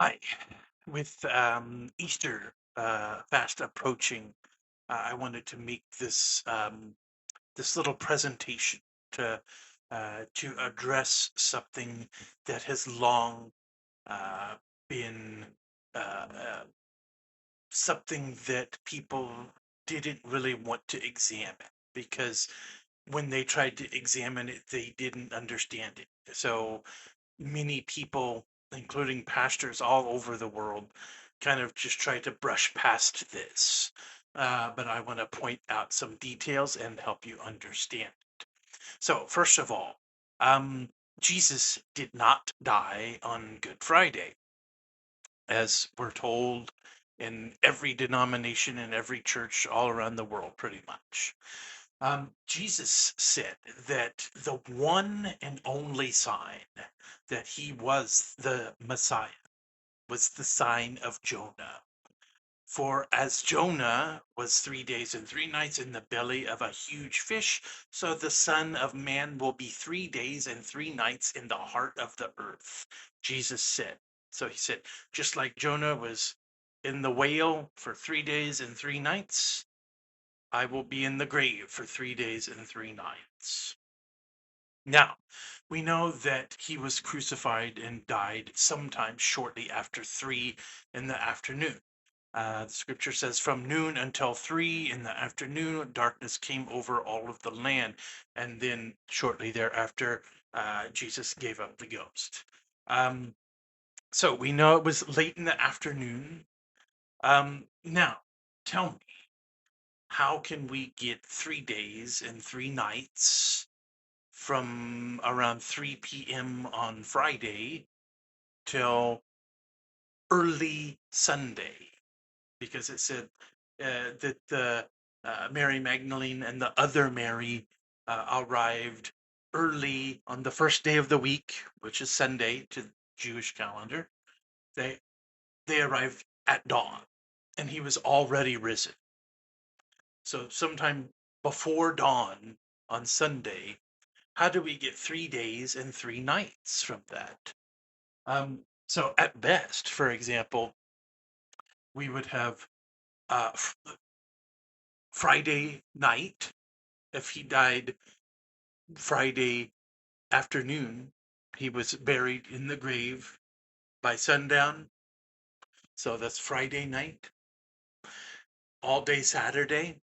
Hi. With Easter fast approaching, I wanted to make this little presentation to address something that has long uh, been something that people didn't really want to examine because when they tried to examine it, they didn't understand it. So many people, including pastors all over the world, kind of just try to brush past this. But I want to point out some details and help you understand. So, first of all, um, Jesus did not die on Good Friday, as we're told in every denomination in every church all around the world, pretty much. Jesus said that the one and only sign that he was the Messiah was the sign of Jonah. For as Jonah was 3 days and 3 nights in the belly of a huge fish, so the Son of Man will be 3 days and 3 nights in the heart of the earth. Jesus said. So he said, just like Jonah was in the whale for 3 days and 3 nights, I will be in the grave for 3 days and 3 nights. Now, we know that he was crucified and died sometime shortly after 3 in the afternoon. The scripture says, from noon until 3 in the afternoon, darkness came over all of the land. And then shortly thereafter, Jesus gave up the ghost. Um, so we know it was late in the afternoon. Now, tell me, how can we get 3 days and 3 nights from around 3 p.m. on Friday till early Sunday? Because it said that the Mary Magdalene and the other Mary arrived early on the first day of the week, which is Sunday to the Jewish calendar. They they arrived at dawn, and he was already risen. So sometime before dawn on Sunday, how do we get 3 days and 3 nights from that? So at best, for example, we would have Friday night. If he died Friday afternoon, he was buried in the grave by sundown. So that's Friday night, all day Saturday,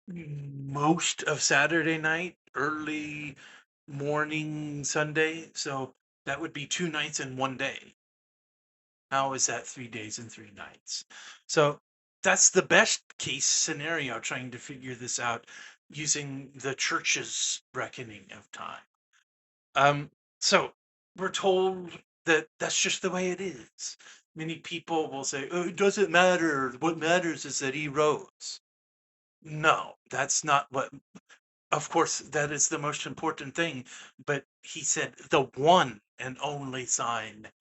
most of Saturday night, early morning Sunday. So that would be 2 nights in one day. How is that 3 days and 3 nights? So that's the best case scenario, trying to figure this out using the church's reckoning of time. So we're told that that's just the way it is. Many people will say, oh, it doesn't matter. What matters is that he rose. No, that's not what, of course, that is the most important thing. But he said the one and only sign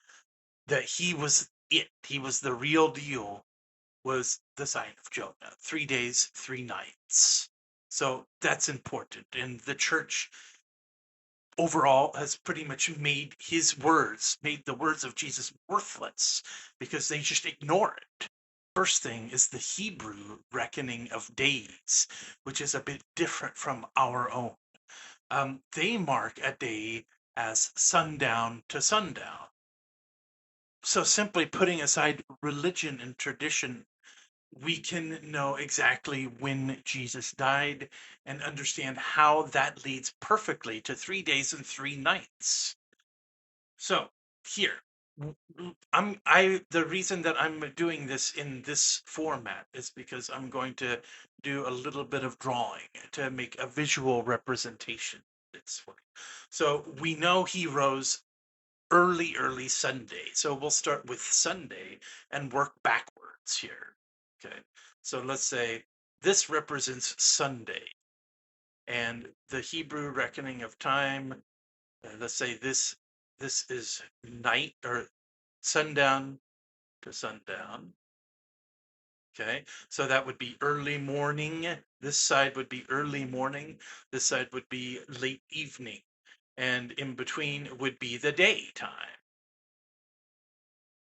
that he was it, he was the real deal, was the sign of Jonah. 3 days, 3 nights. So that's important. And the church overall has pretty much made the words of Jesus worthless because they just ignore it. First thing is the Hebrew reckoning of days, which is a bit different from our own. They mark a day as sundown to sundown. So simply putting aside religion and tradition, we can know exactly when Jesus died and understand how that leads perfectly to 3 days and 3 nights. So here, the reason that I'm doing this in this format is because I'm going to do a little bit of drawing to make a visual representation. So we know he rose early Sunday. So we'll start with Sunday and work backwards here. Okay. So let's say this represents Sunday, and the Hebrew reckoning of time, let's say this is night or sundown to sundown. Okay. So that would be early morning. This side would be early morning. This side would be late evening. And in between would be the daytime.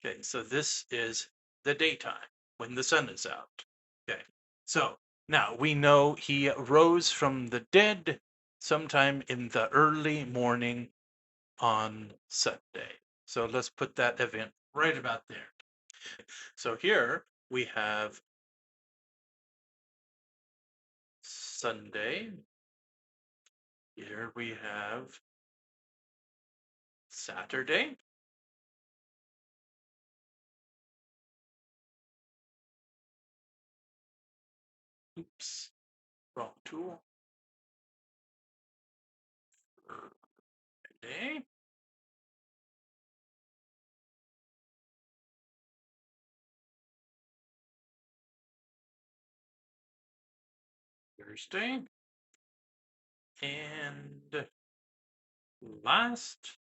Okay, so this is the daytime when the sun is out. Okay, so now we know he rose from the dead sometime in the early morning on Sunday. So let's put that event right about there. So here we have Sunday. Here we have Saturday. Oops, wrong tool. Friday. Thursday. And last,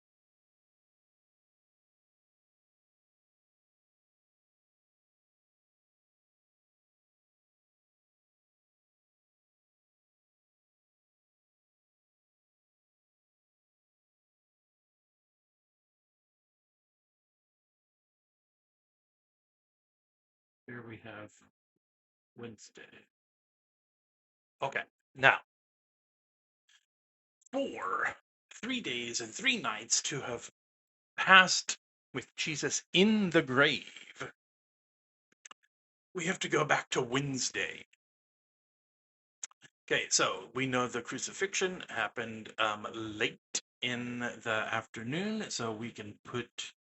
here we have Wednesday. Okay, now for 3 days and 3 nights to have passed with Jesus in the grave, we have to go back to Wednesday. Okay, so we know the crucifixion happened late in the afternoon, so we can put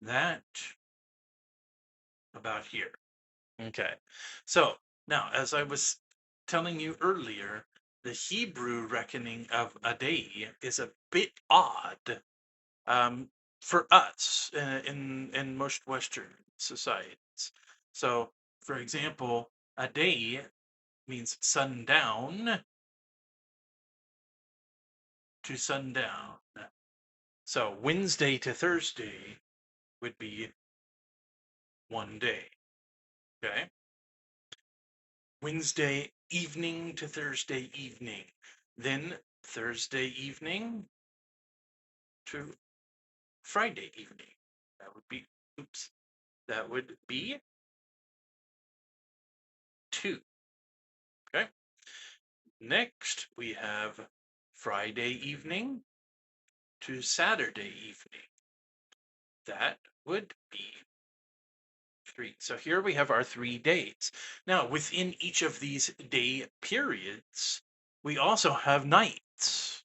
that about here. Okay, so now as I was telling you earlier, the Hebrew reckoning of a day is a bit odd um, for us in most Western societies. So, for example, a day means sundown to sundown. So Wednesday to Thursday would be one day. Okay. Wednesday evening to Thursday evening. Then Thursday evening to Friday evening. That would be, oops, that would be two. Okay. Next, we have Friday evening to Saturday evening. That would be three. So here we have our 3 days. Now, within each of these day periods, we also have nights.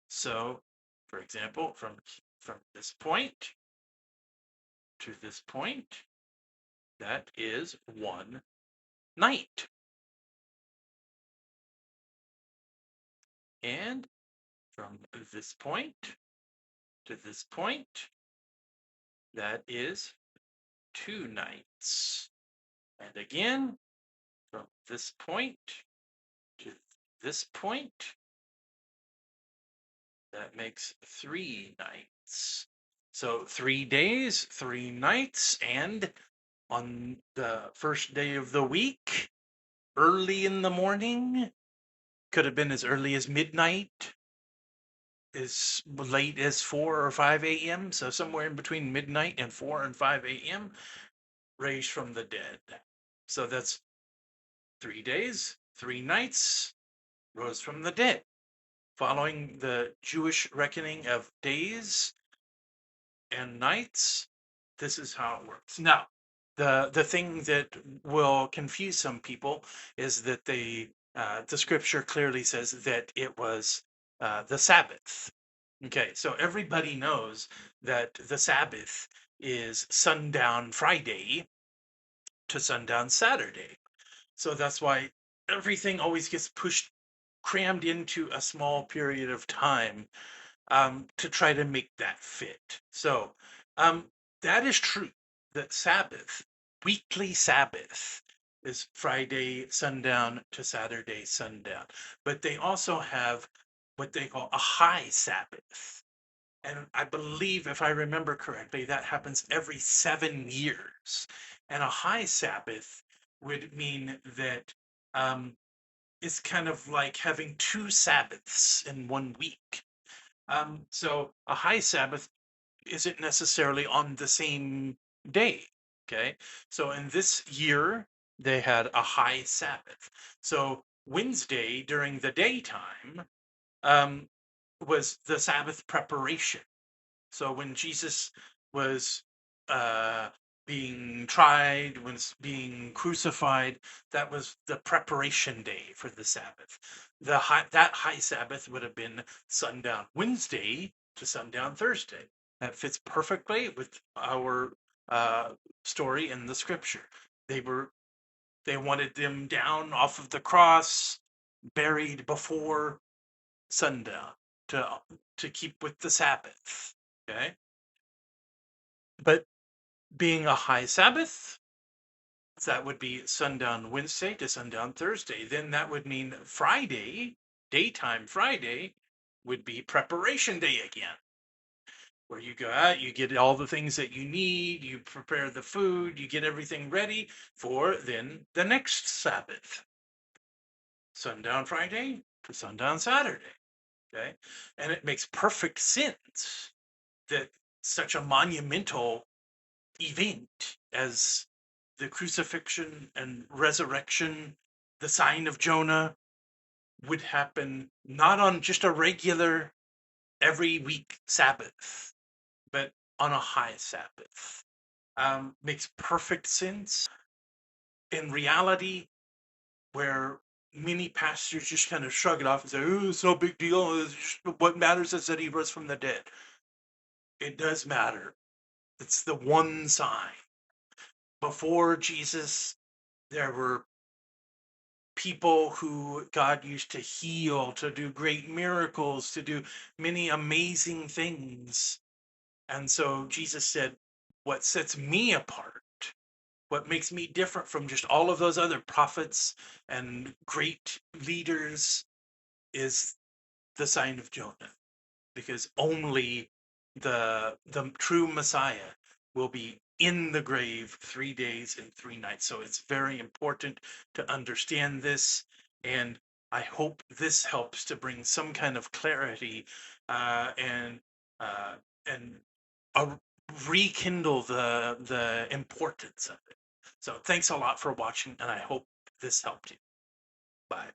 So, for example, from this point to this point, that is one night. And from this point to this point, that is 2 nights. And again, from this point to this point, that makes 3 nights. So 3 days, 3 nights, and on the first day of the week, early in the morning, could have been as early as midnight, as late as 4 or 5 a.m. So somewhere in between midnight and 4 and 5 a.m., raised from the dead. So that's 3 days, 3 nights, rose from the dead. Following the Jewish reckoning of days and nights, this is how it works. Now, the thing that will confuse some people is that the scripture clearly says that it was the Sabbath. Okay, so everybody knows that the Sabbath is sundown Friday to sundown Saturday. So that's why everything always gets pushed, crammed into a small period of time to try to make that fit. So that is true that Sabbath, weekly Sabbath, is Friday sundown to Saturday sundown. But they also have what they call a high Sabbath. And I believe, if I remember correctly, that happens every 7 years. And a high Sabbath would mean that it's kind of like having two Sabbaths in one week. So a high Sabbath isn't necessarily on the same day. Okay. So in this year, they had a high Sabbath. So Wednesday during the daytime um, was the Sabbath preparation. So when Jesus was uh, being tried, was being crucified, that was the preparation day for the Sabbath. That high Sabbath would have been sundown Wednesday to sundown Thursday. That fits perfectly with our uh, story in the scripture. They were they wanted them down off of the cross, buried before sundown to to keep with the Sabbath. Okay. But being a high Sabbath, that would be sundown Wednesday to sundown Thursday. Then that would mean Friday, daytime Friday, would be preparation day again, where you go out, you get all the things that you need, you prepare the food, you get everything ready for then the next Sabbath, sundown Friday to sundown Saturday. Okay. And it makes perfect sense that such a monumental event as the crucifixion and resurrection, the sign of Jonah, would happen not on just a regular every week Sabbath, but on a high Sabbath. Makes perfect sense. In reality, where many pastors just kind of shrug it off and say, "Oh, it's no big deal. What matters is that he rose from the dead." It does matter. It's the one sign. Before Jesus, there were people who God used to heal, to do great miracles, to do many amazing things. And so Jesus said, what sets me apart, what makes me different from just all of those other prophets and great leaders is the sign of Jonah, because only the true Messiah will be in the grave 3 days and 3 nights. So it's very important to understand this, and I hope this helps to bring some kind of clarity and uh, and rekindle the importance of it. So thanks a lot for watching, and I hope this helped you. Bye.